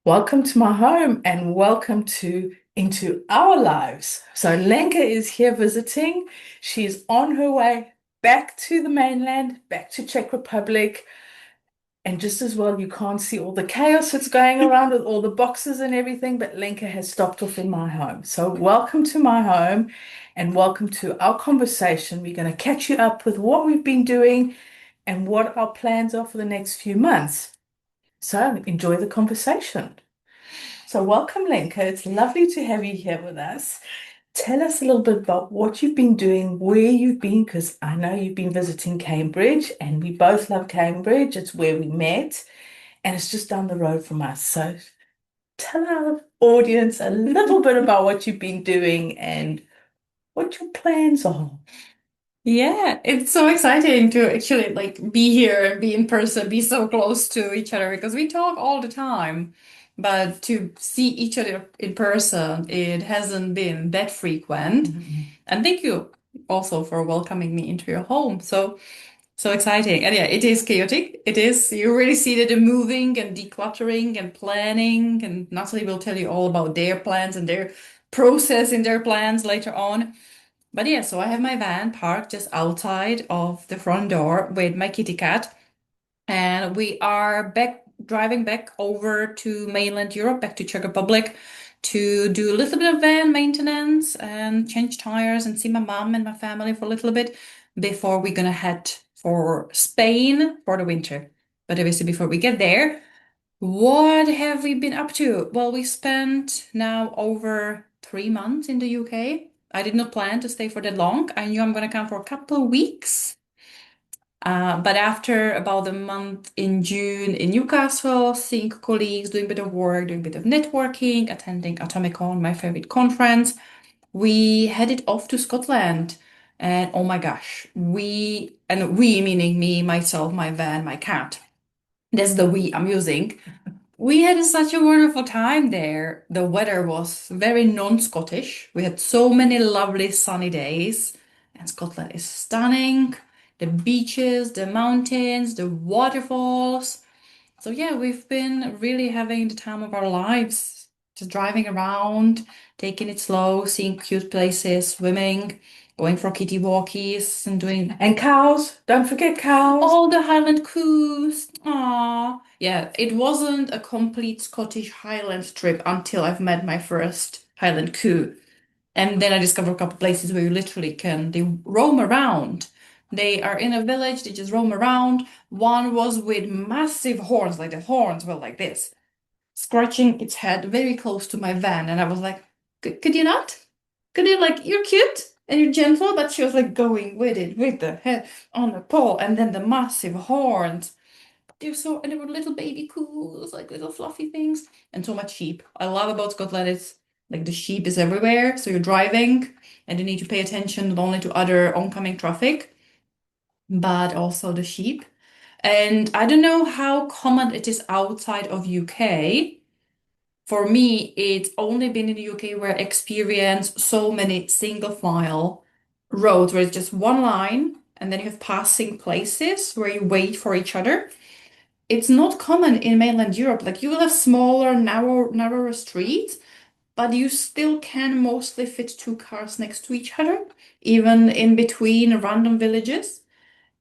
Welcome to my home and welcome to into our lives. So Lenka is here visiting. She's on her way back to the mainland, back to Czech Republic. And just as well, you can't see all the chaos that's going around with all the boxes and everything, but Lenka has stopped off in my home. So welcome to my home and welcome to our conversation. We're going to catch you up with what we've been doing and what our plans are for the next few months. So enjoy the conversation. So, welcome, Lenka. It's lovely to have you here with us. Tell us a little bit about what you've been doing, where you've been, because I know you've been visiting Cambridge, and we both love Cambridge. It's where we met, and it's just down the road from us. So, tell our audience a little bit about what you've been doing and what your plans are. Yeah, it's so exciting to actually be here and be in person, be so close to each other because we talk all the time. But to see each other in person, it hasn't been that frequent. Mhm. And thank you also for welcoming me into your home. So exciting. And yeah, it is chaotic. It is. You really see that the moving and decluttering and planning. And Natalie will tell you all about their plans and their process in their plans later on. But yeah, so I have my van parked just outside of the front door with my kitty cat, and we are driving back over to mainland Europe, back to Czech Republic, to do a little bit of van maintenance and change tires and see my mom and my family for a little bit before we're gonna head for Spain for the winter. But obviously, before we get there, what have we been up to? Well, we spent now over 3 months in the UK. I did not plan to stay for that long. I knew I'm going to come for a couple of weeks. But after about a month in June in Newcastle, seeing colleagues, doing a bit of work, doing a bit of networking, attending Atomicon, my favorite conference, we headed off to Scotland. And oh my gosh, we meaning me, myself, my van, my cat. That's the we I'm using. We had such a wonderful time there. The weather was very non-Scottish. We had so many lovely sunny days, and Scotland is stunning. The beaches, the mountains, the waterfalls. So yeah, we've been really having the time of our lives, just driving around, taking it slow, seeing cute places, swimming, going for kitty walkies, and doing And cows, don't forget cows. all the Highland coos. Ah, yeah, it wasn't a complete Scottish Highland trip until I've met my first Highland coo. And then I discovered a couple places where you literally they roam around. They are in a village, they just roam around. One was with massive horns, like the horns were like this, scratching its head very close to my van. And I was like, could you not? Could you, like, you're cute and you're gentle, but she was like going with it, with the head on the pole, and then the massive horns. And there were little baby coos, like little fluffy things, and so much sheep. I love about Scotland is like the sheep is everywhere. So you're driving and you need to pay attention not only to other oncoming traffic, but also the sheep. And I don't know how common it is outside of UK. For me, it's only been in the UK where I experienced so many single file roads where it's just one line and then you have passing places where you wait for each other. It's not common in mainland Europe. Like you will have smaller, narrower streets, but you still can mostly fit two cars next to each other, even in between random villages.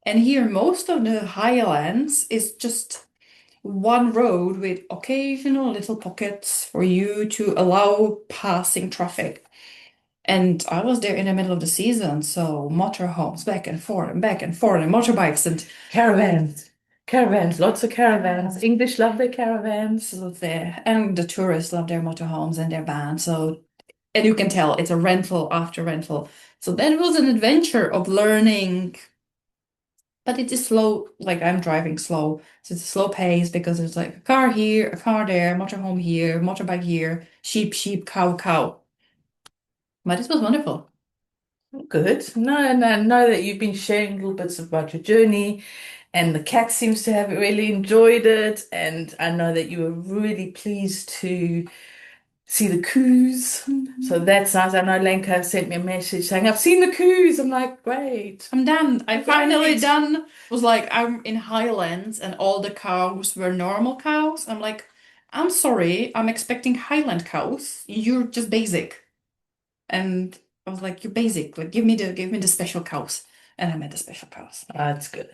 And here, most of the highlands is just one road with occasional little pockets for you to allow passing traffic. And I was there in the middle of the season, so motorhomes back and forth, and motorbikes and Caravans, caravans, lots of caravans. English love their caravans. so there. And the tourists love their motorhomes and their vans. So, and you can tell it's a rental after rental. So that was an adventure of learning, but it is slow, like I'm driving slow. So it's a slow pace because there's like a car here, a car there, motorhome here, motorbike here, sheep, cow, cow. But it was wonderful. Good. No, no, know that you've been sharing little bits about your journey, and the cat seems to have really enjoyed it. And I know that you were really pleased to see the coos. So Mhm. that's nice. I know Lenka sent me a message saying, I've seen the coos. I'm like, great. I'm done. I finally Great. done. Was like I'm in Highlands and all the cows were normal cows. I'm like, I'm sorry, I'm expecting Highland cows. You're just basic. And I was like, you're basic. Like, give me the special cows. And I met the special cows. Yeah. That's good.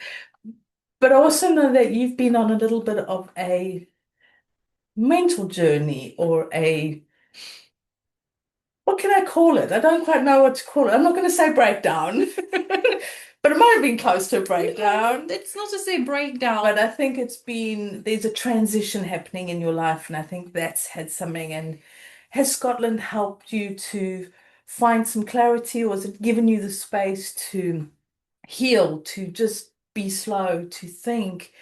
But I also know that you've been on a little bit of a mental journey or a, what can I call it? I don't quite know what to call it. I'm not going to say breakdown, but it might have been close to a No, breakdown. it's not to say But breakdown. I think there's a transition happening in your life, and I think that's had something. And has Scotland helped you to find some clarity, or has it given you the space to heal, to just be slow, to think?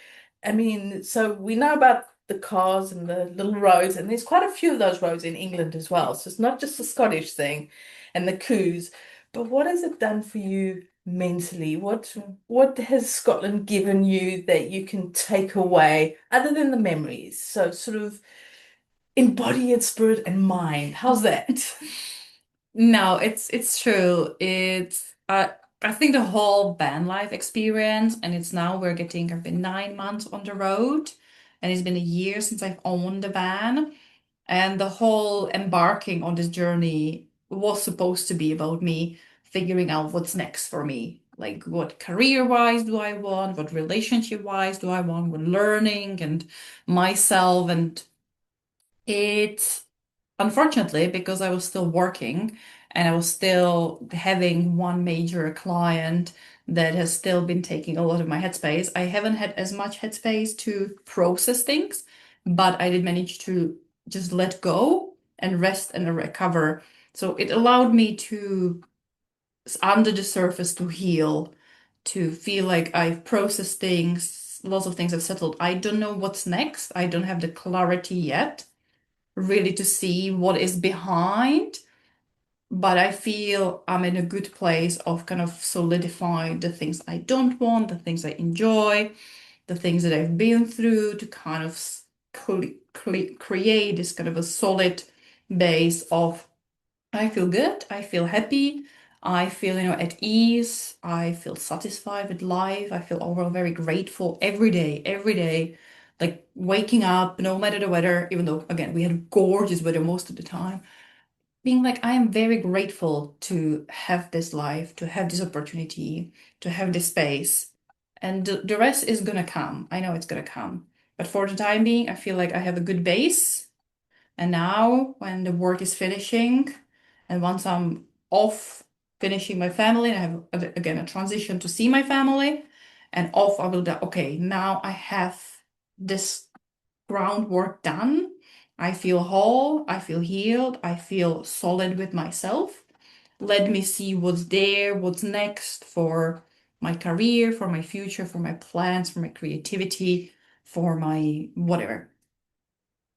I mean, so we know about the cars and the little roads, and there's quite a few of those roads in England as well. So it's not just a Scottish thing and the coups, but what has it done for you mentally? What has Scotland given you that you can take away other than the memories? So sort of embody its spirit and mind. How's that? No, it's true. I think the whole van life experience, and it's now I've been 9 months on the road, and it's been a year since I've owned the van. And the whole embarking on this journey was supposed to be about me figuring out what's next for me. Like, what career-wise do I want? What relationship-wise do I want? What learning and myself. And it, unfortunately, because I was still working and I was still having one major client that has still been taking a lot of my headspace, I haven't had as much headspace to process things, but I did manage to just let go and rest and recover. So it allowed me to, under the surface, to heal, to feel like I've processed things, lots of things have settled. I don't know what's next. I don't have the clarity yet really to see what is behind, but I feel I'm in a good place of kind of solidifying the things I don't want, the things I enjoy, the things that I've been through to kind of create this kind of a solid base of I feel good, I feel happy, I feel, at ease, I feel satisfied with life, I feel overall very grateful every day, like waking up, no matter the weather, even though, again, we had gorgeous weather most of the time, being like, I am very grateful to have this life, to have this opportunity, to have this space. And the rest is gonna come. I know it's gonna come. But for the time being, I feel like I have a good base. And now, when the work is finishing, and once I'm off finishing my family, and I have again a transition to see my family, and off, I will do, okay, now I have this groundwork done. I feel whole, I feel healed, I feel solid with myself. Let me see what's there, what's next for my career, for my future, for my plans, for my creativity, for my whatever.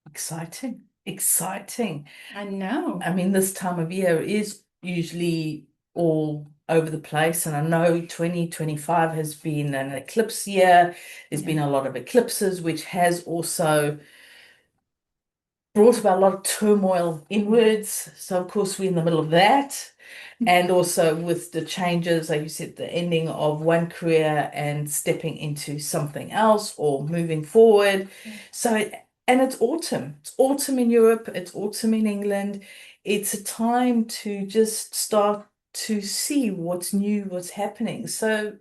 Exciting, exciting. I know. I mean, this time of year is usually all over the place, and I know 2025 has been an eclipse year. There's Yeah. been a lot of eclipses, which has also brought about a lot of turmoil inwards. So, of course, we're in the middle of that. And also with the changes, like you said, the ending of one career and stepping into something else or moving forward. So, and it's autumn. It's autumn in Europe, it's autumn in England. It's a time to just start to see what's new, what's happening. So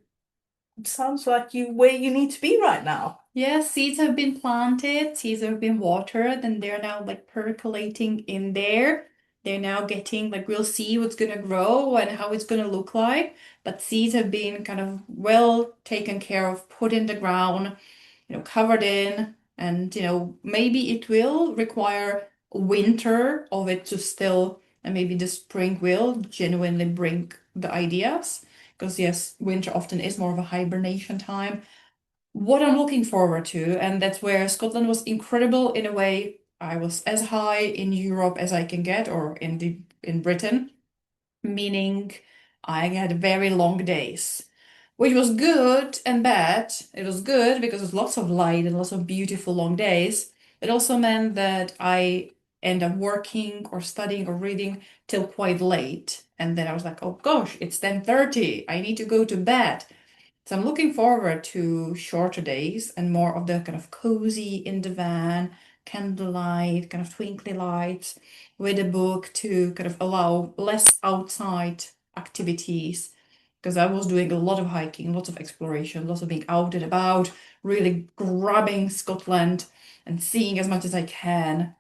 it sounds like you where you need to be right now. Yeah, seeds have been planted, seeds have been watered, and they're now like percolating in there. They're now getting like we'll see what's gonna grow and how it's gonna look like. But seeds have been kind of well taken care of, put in the ground, covered in, and maybe it will require winter of it to still, and maybe the spring will genuinely bring the ideas. Because yes, winter often is more of a hibernation time what I'm looking forward to, and that's where Scotland was incredible in a way. I was as high in Europe as I can get, or in Britain, meaning I had very long days, which was good and bad. It was good because there's lots of light and lots of beautiful long days. It also meant that I end up working or studying or reading till quite late. And then I was like, oh gosh, it's 10:30. I need to go to bed. So I'm looking forward to shorter days and more of the kind of cozy in the van, candlelight, kind of twinkly lights, with a book to kind of allow less outside activities. Because I was doing a lot of hiking, lots of exploration, lots of being out and about, really grabbing Scotland and seeing as much as I can,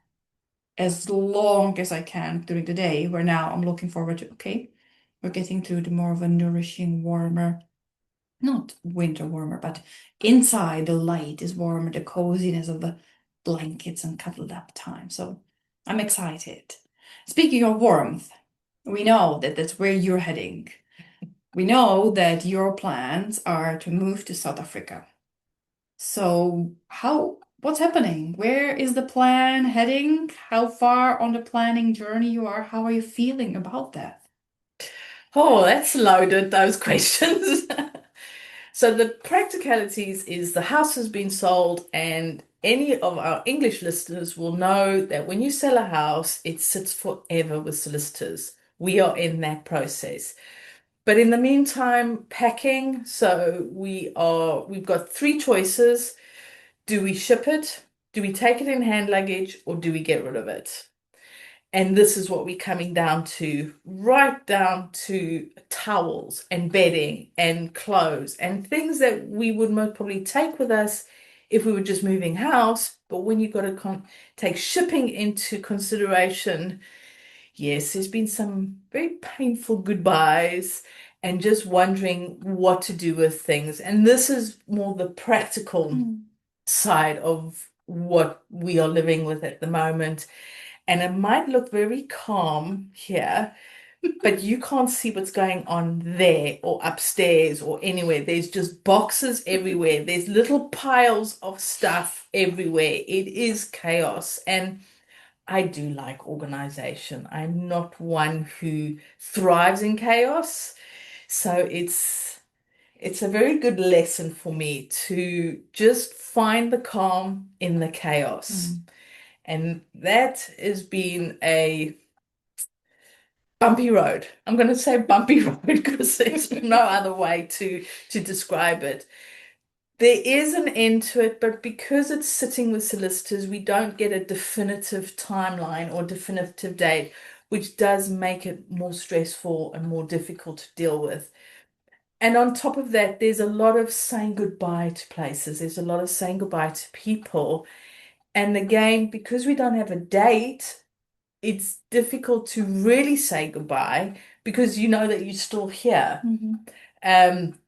as long as I can during the day, where now I'm looking forward to, okay, we're getting to the more of a nourishing, warmer, not winter warmer, but inside the light is warmer, the coziness of the blankets and cuddled up time. So I'm excited. Speaking of warmth, we know that that's where you're heading. We know that your plans are to move to South Africa. So what's happening? Where is the plan heading? How far on the planning journey you are? How are you feeling about that? Oh, that's loaded, those questions. So the practicalities is the house has been sold, and any of our English listeners will know that when you sell a house, it sits forever with solicitors. We are in that process. But in the meantime, packing. So we've got three choices. Do we ship it? Do we take it in hand luggage, or do we get rid of it? And this is what we're coming down to, right down to towels and bedding and clothes and things that we would most probably take with us if we were just moving house. But when you've got to take shipping into consideration, yes, there's been some very painful goodbyes and just wondering what to do with things. And this is more the practical side of what we are living with at the moment. And it might look very calm here, but you can't see what's going on there or upstairs or anywhere. There's just boxes everywhere. There's little piles of stuff everywhere. It is chaos. And I do like organization. I'm not one who thrives in chaos. So it's a very good lesson for me to just find the calm in the chaos. And that has been a bumpy road. I'm going to say bumpy road because there's no other way to describe it. There is an end to it, but because it's sitting with solicitors, we don't get a definitive timeline or definitive date, which does make it more stressful and more difficult to deal with. And on top of that, there's a lot of saying goodbye to places. There's a lot of saying goodbye to people. And again, because we don't have a date, it's difficult to really say goodbye because you know that you're still here. Um,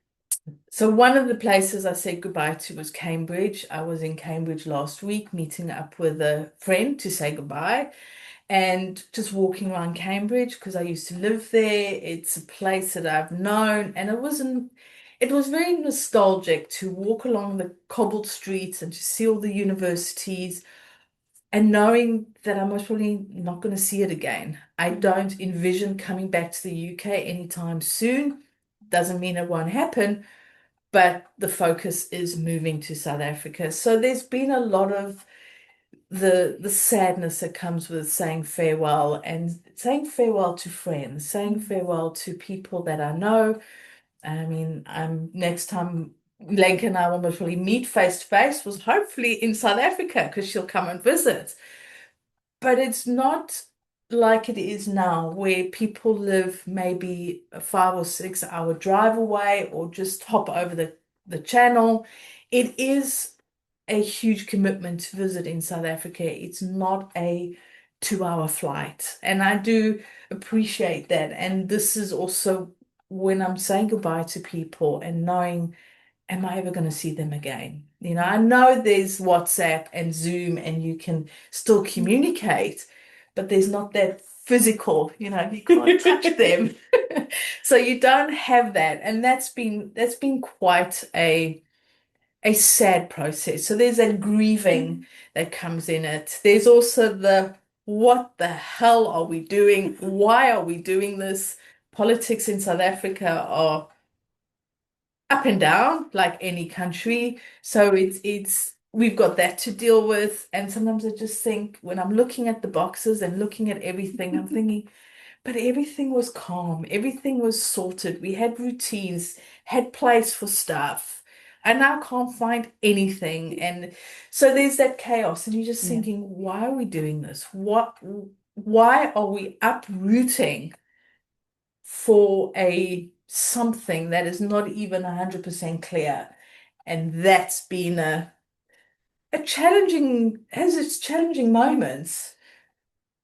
so one of the places I said goodbye to was Cambridge. I was in Cambridge last week, meeting up with a friend to say goodbye and just walking around Cambridge because I used to live there. It's a place that I've known, and it was very nostalgic to walk along the cobbled streets and to see all the universities and knowing that I'm most probably not going to see it again. I don't envision coming back to the UK anytime soon. Doesn't mean it won't happen, but the focus is moving to South Africa. So there's been a lot of the sadness that comes with saying farewell and saying farewell to friends, saying farewell to people that I know. I mean, next time Lenka and I will most probably meet face to face was hopefully in South Africa because she'll come and visit. But it's not like it is now, where people live maybe a 5 or 6 hour drive away or just hop over the channel. It is a huge commitment to visit in South Africa. It's not a 2 hour flight. And I do appreciate that. And this is also when I'm saying goodbye to people and knowing, am I ever going to see them again? You know, I know there's WhatsApp and Zoom and you can still communicate, but there's not that physical, you can't touch them. So you don't have that. And that's been quite a sad process. So there's a grieving that comes in it. There's also the what the hell are we doing? Why are we doing this? Politics in South Africa are up and down like any country. So it's we've got that to deal with. And sometimes I just think when I'm looking at the boxes and looking at everything, I'm thinking, but everything was calm, everything was sorted. We had routines, had place for stuff. I now can't find anything. And so there's that chaos, and you're just Yeah. thinking, why are we doing this? Why are we uprooting for a something that is not even 100% clear? And that's been a challenging, has its challenging moments.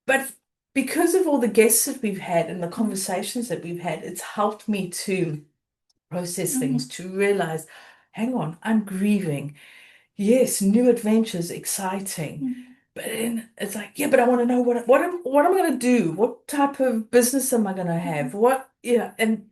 But because of all the guests that we've had and the conversations that we've had, it's helped me to process things, Mhm. to realize, hang on, I'm grieving. Yes, new adventures, exciting. Mhm. But then it's like, yeah, but I want to know what am I going to do? What type of business am I going to have? Mhm. What, yeah, and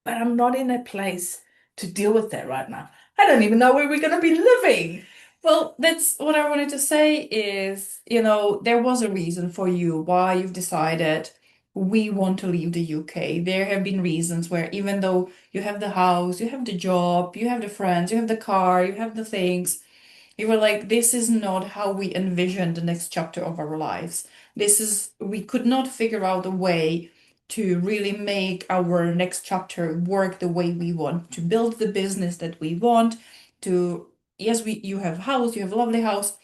but I'm not in a place to deal with that right now. I don't even know where we're going to be living. Well, that's what I wanted to say is, there was a reason for you why you've decided we want to leave the UK. There have been reasons where even though you have the house, you have the job, you have the friends, you have the car, you have the things, you were like, this is not how we envision the next chapter of our lives. We could not figure out a way to really make our next chapter work the way we want, to build the business that we want, to, yes, you have a house, you have a lovely house,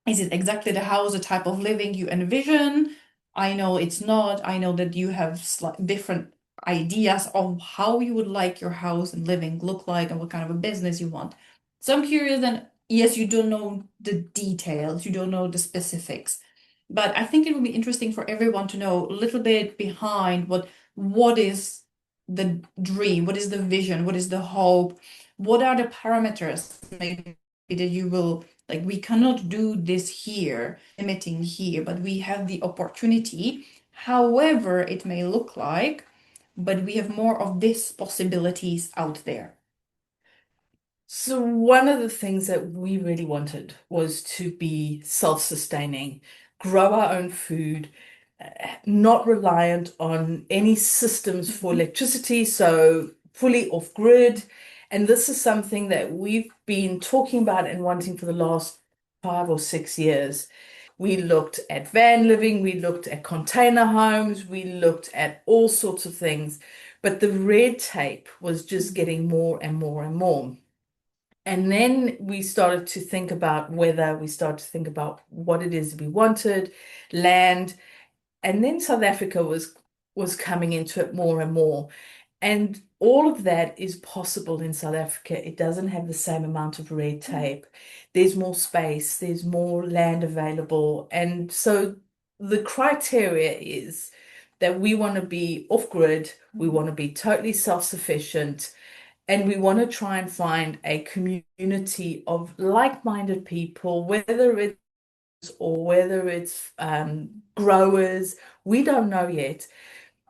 is it exactly the house, the type of living you envision? I know it's not. I know that you have different ideas of how you would like your house and living look like and what kind of a business you want. So I'm curious, and yes, you don't know the details, you don't know the specifics, but I think it would be interesting for everyone to know a little bit behind what is the dream, what is the vision, what is the hope, what are the parameters maybe that you will like. We cannot do this here, limiting here, but we have the opportunity, however it may look like, but we have more of these possibilities out there. So one of the things that we really wanted was to be self-sustaining, grow our own food, not reliant on any systems for Mhm. electricity, so fully off grid. And this is something that we've been talking about and wanting for the last 5 or 6 years. We looked at van living, we looked at container homes, we looked at all sorts of things, but the red tape was just getting more and more and more. And then we started to think about weather, we started to think about what it is we wanted, land, and then South Africa was coming into it more and more. And all of that is possible in South Africa. It doesn't have the same amount of red tape. There's more space, there's more land available. And so the criteria is that we want to be off grid, we Mhm. want to be totally self-sufficient, and we want to try and find a community of like-minded people, whether it's or whether it's growers, we don't know yet.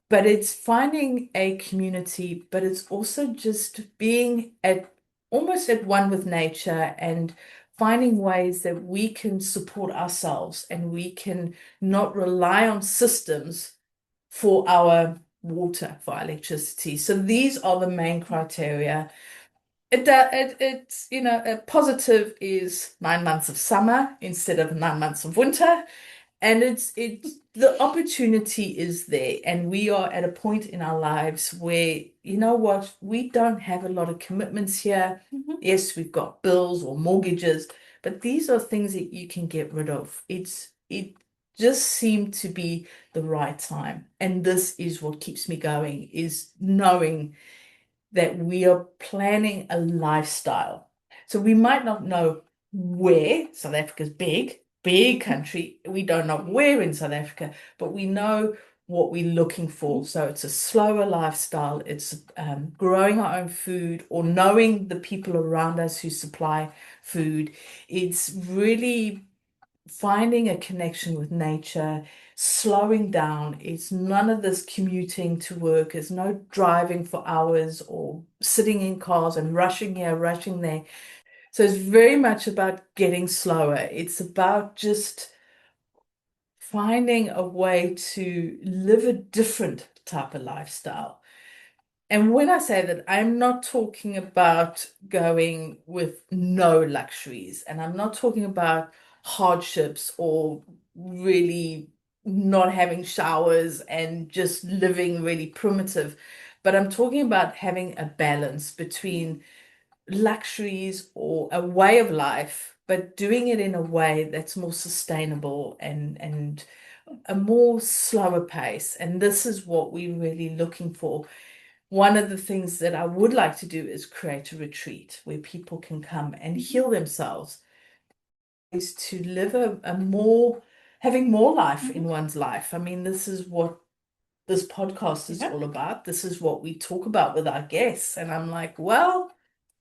But it's finding a community, but it's also just being at almost at one with nature and finding ways that we can support ourselves and we can not rely on systems for our water, for our electricity. So these are the main criteria. It's a positive is 9 months of summer instead of 9 months of winter. And it's the opportunity is there, and we are at a point in our lives where, you know what, we don't have a lot of commitments here. Mhm. Yes, we've got bills or mortgages, but these are things that you can get rid of. It just seemed to be the right time. And this is what keeps me going, is knowing that we are planning a lifestyle. So we might not know where. South Africa's big, big country. We don't know where in South Africa, but we know what we're looking for. So it's a slower lifestyle. It's growing our own food or knowing the people around us who supply food. It's really finding a connection with nature, slowing down. It's none of this commuting to work. It's no driving for hours or sitting in cars and rushing here, rushing there. So it's very much about getting slower. It's about just finding a way to live a different type of lifestyle. And when I say that, I'm not talking about going with no luxuries, and I'm not talking about hardships or really not having showers and just living really primitive, but I'm talking about having a balance between luxuries or a way of life, but doing it in a way that's more sustainable and a more slower pace. And this is what we're really looking for. One of the things that I would like to do is create a retreat where people can come and heal themselves, is to live a more, having more life in Mhm. one's life. I mean, this is what this podcast is Yeah. all about. This is what we talk about with our guests. And I'm like, well,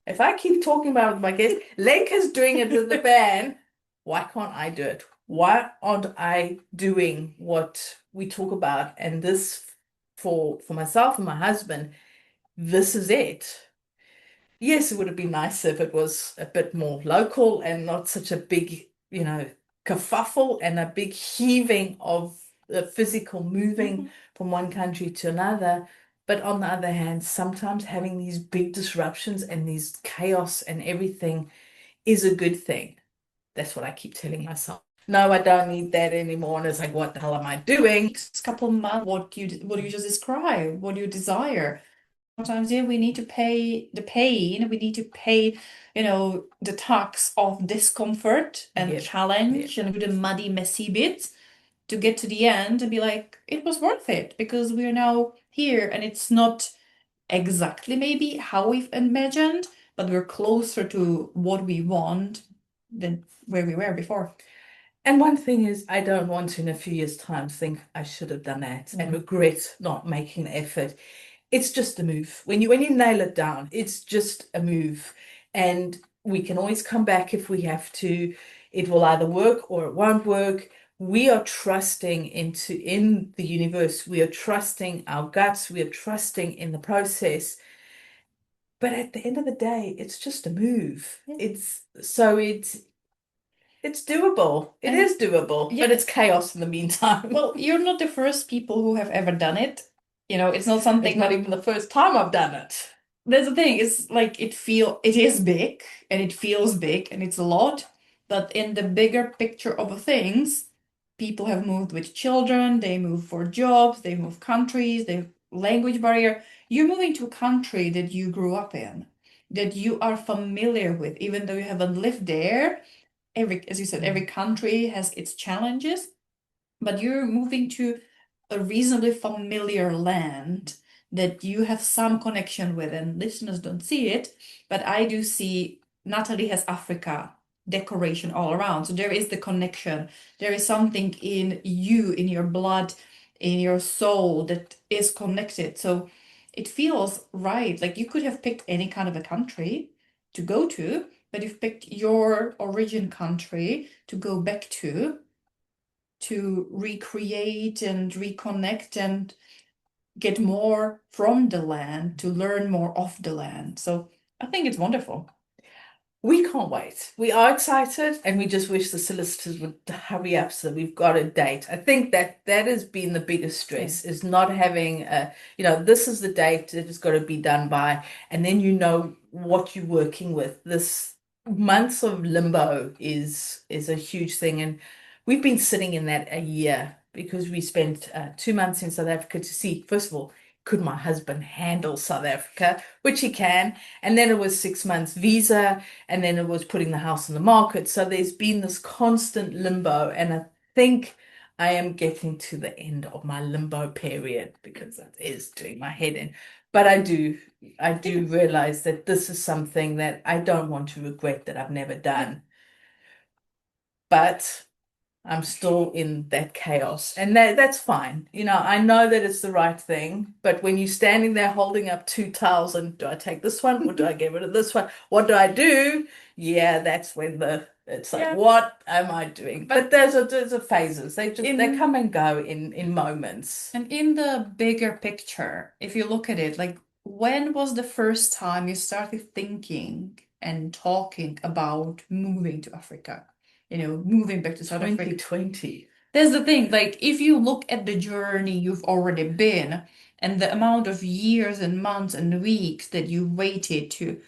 if I keep talking about it with my guests, Lenka's doing it with the band. Why can't I do it? Why aren't I doing what we talk about? And this, for myself and my husband, this is it. Yes, it would have been nice if it was a bit more local and not such a big, kerfuffle and a big heaving of the physical moving Mhm. from one country to another. But on the other hand, sometimes having these big disruptions and these chaos and everything is a good thing. That's what I keep telling myself. No, I don't need that anymore. And it's like, what the hell am I doing? Next couple months, what you just described, what you desire. Sometimes, yeah, we need to pay the pain, we need to pay, the tax of discomfort and Yep, yep. challenge and do the muddy, messy bits to get to the end and be like, it was worth it because we are now here and it's not exactly maybe how we've imagined, but we're closer to what we want than where we were before. And one thing is, I don't want to in a few years' time think I should have done that and Mm. regret not making the effort. It's just a move. When you nail it down, it's just a move. And we can always come back if we have to. It will either work or it won't work. We are trusting in the universe. We are trusting our guts. We are trusting in the process. But at the end of the day, it's just a move. Yeah. It's doable. It And is doable, but yeah, it's chaos in the meantime. well, you're not the first people who have ever done it. It's not It's something not that even the first time I've done it. that's the thing. It's like it is big and it feels big and it's a lot, but in the bigger picture of things, people have moved with children, they move for jobs, they move countries, they language barrier. You're moving to a country that you grew up in, that you are familiar with, even though you haven't lived there. As you said, every Mm. country has its challenges, but you're moving to a reasonably familiar land that you have some connection with, and listeners don't see it, but I do see Natalie has Africa decoration all around. So there is the connection. There is something in you, in your blood, in your soul that is connected. So it feels right. Like you could have picked any kind of a country to go to, but you've picked your origin country to go back to recreate and reconnect and get more from the land, to learn more of the land. So I think it's wonderful. We can't wait. We are excited, and we just wish the solicitors would hurry up so that we've got a date. I think that has been the biggest Same. stress is not having this is the date that it's got to be done by, and then you know what you're working with. This months of limbo is a huge thing, and we've been sitting in that a year because we spent 2 months in South Africa to see, first of all, could my husband handle South Africa, which he can, and then it was 6 months visa and then it was putting the house on the market. So there's been this constant limbo, and I think I am getting to the end of my limbo period because that is doing my head in. But I Yeah. do realize that this is something that I don't want to regret that I've never Yeah. done. But I'm still in that chaos. And that's fine. I know that it's the right thing, but when you're standing there holding up two towels and do I take this one or do I get rid of this one? What do I do? Yeah, that's when it's like, Yeah. what am I doing? But But there's a phases. They in come and go in moments. and in the bigger picture, if you look at it, like when was the first time you started thinking and talking about moving to Africa? Moving back to South Africa. 2020. That's the thing. Like, if you look at the journey you've already been and the amount of years and months and weeks that you waited to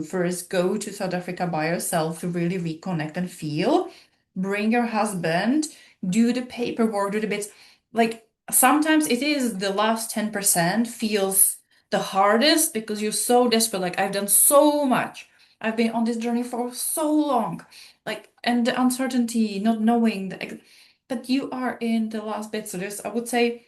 first go to South Africa by yourself to really reconnect and feel, bring your husband, do the paperwork, do the bits. Like, sometimes it is the last 10% feels the hardest because you're so desperate. Like, I've done so much. I've been on this journey for so long. Like, and the uncertainty, not knowing but you are in the last bit. So there's, I would say,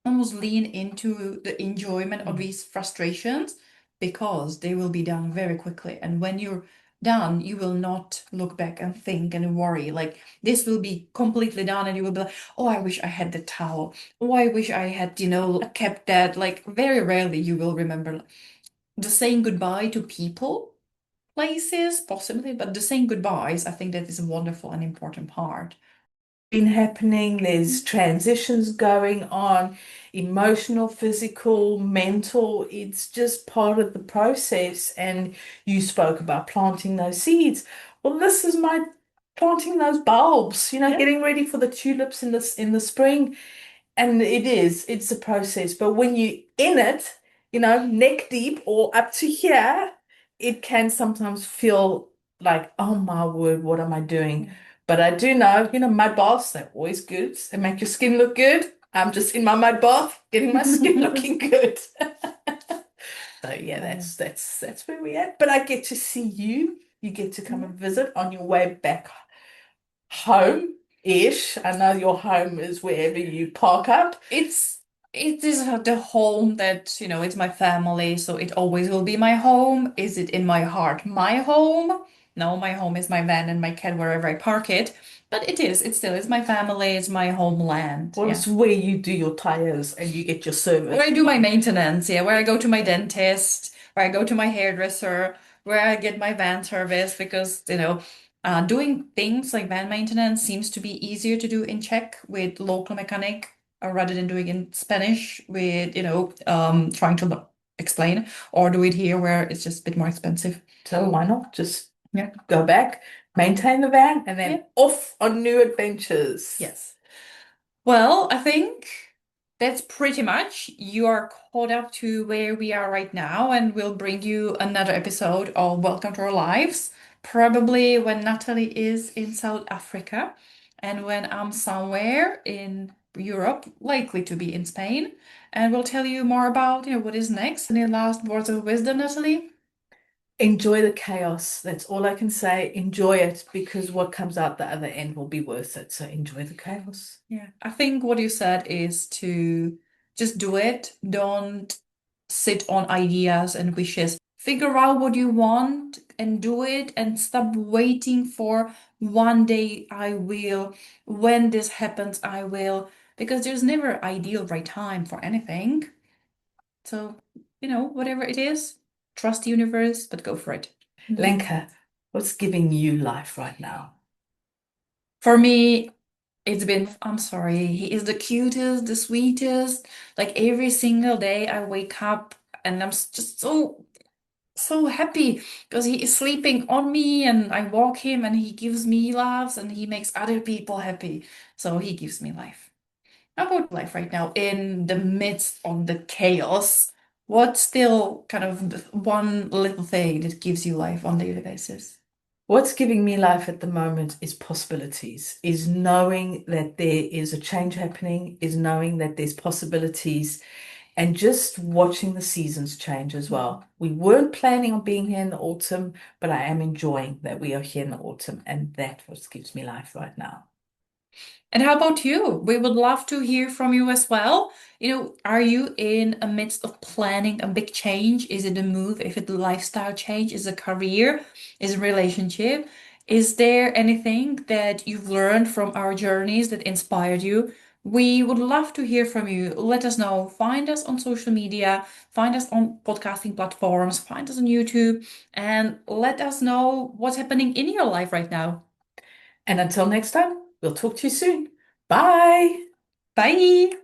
almost lean into the enjoyment of Mm. these frustrations because they will be done very quickly. And when you're done, you will not look back and think and worry. Like this will be completely done, and you will be like, oh, I wish I had the towel. Oh, I wish I had, kept that. Like very rarely you will remember the saying goodbye to people, places, possibly, but the saying goodbyes, I think that is a wonderful and important part. Been happening. There's transitions going on, emotional, physical, mental. It's just part of the process. And you spoke about planting those seeds. Well, this is my planting those bulbs, Yeah. getting ready for the tulips in the spring. And it's a process. But when you're in it, neck deep or up to here, it can sometimes feel like, oh my word, what am I doing? But I do know, mud baths, they're always good. They make your skin look good. I'm just in my mud bath, getting my skin looking good. So yeah, Oh. that's where we're at. But I get to see you. You get to come and visit on your way back home-ish. I know your home is wherever you park up. It is the home that, it's my family, so it always will be my home. Is it in my heart my home? No, my home is my van and my cat wherever I park it. But it still is my family, it's my homeland. Well, Yeah. it's where you do your tires and you get your Where I service do my done. maintenance, yeah, where I go to my dentist, where I go to my hairdresser, where I get my van service, because, doing things like van maintenance seems to be easier to do in Czech with local mechanic rather than doing in Spanish with, trying to explain, or do it here where it's just a bit more expensive. So why not just Yeah. go back, maintain the van, and Yeah. then off on new adventures? Yes. Well, I think that's pretty much. You are caught up to where we are right now, and we'll bring you another episode of Welcome to Our Lives, probably when Natalie is in South Africa and when I'm somewhere in Europe, likely to be in Spain. And we'll tell you more about, what is next. Any last words of wisdom, Natalie? Enjoy the chaos. That's all I can say. Enjoy it because what comes out the other end will be worth it. So enjoy the chaos. Yeah, I think what you said is to just do it. Don't sit on ideas and wishes. Figure out what you want and do it and stop waiting for one day I will. When this happens, I will. Because there's never ideal right time for anything. So, whatever it is, trust the universe, but go for it. Lenka, what's giving you life right now? For me, I'm sorry, he is the cutest, the sweetest. Like every single day I wake up and just so happy because he is sleeping on me and I walk him and he gives me laughs and he makes other people happy. So he gives me life. How about life right now in the midst of the chaos? What's still kind of the one little thing that gives you life on a daily basis? What's giving me life at the moment is possibilities, is knowing that there is a change happening, is knowing that there's possibilities, and just watching the seasons change as well. We weren't planning on being here in the autumn, but I am enjoying that we are here in the autumn, and that's what gives me life right now. And how about you? We would love to hear from you as well. Are you in a midst of planning a big change? Is it a move? If it's a lifestyle change, is it a career? Is it a relationship? Is there anything that you've learned from our journeys that inspired you? We would love to hear from you. Let us know. Find us on social media, find us on podcasting platforms, find us on YouTube, and let us know what's happening in your life right now. And until next time, we'll talk to you soon. Bye. Bye.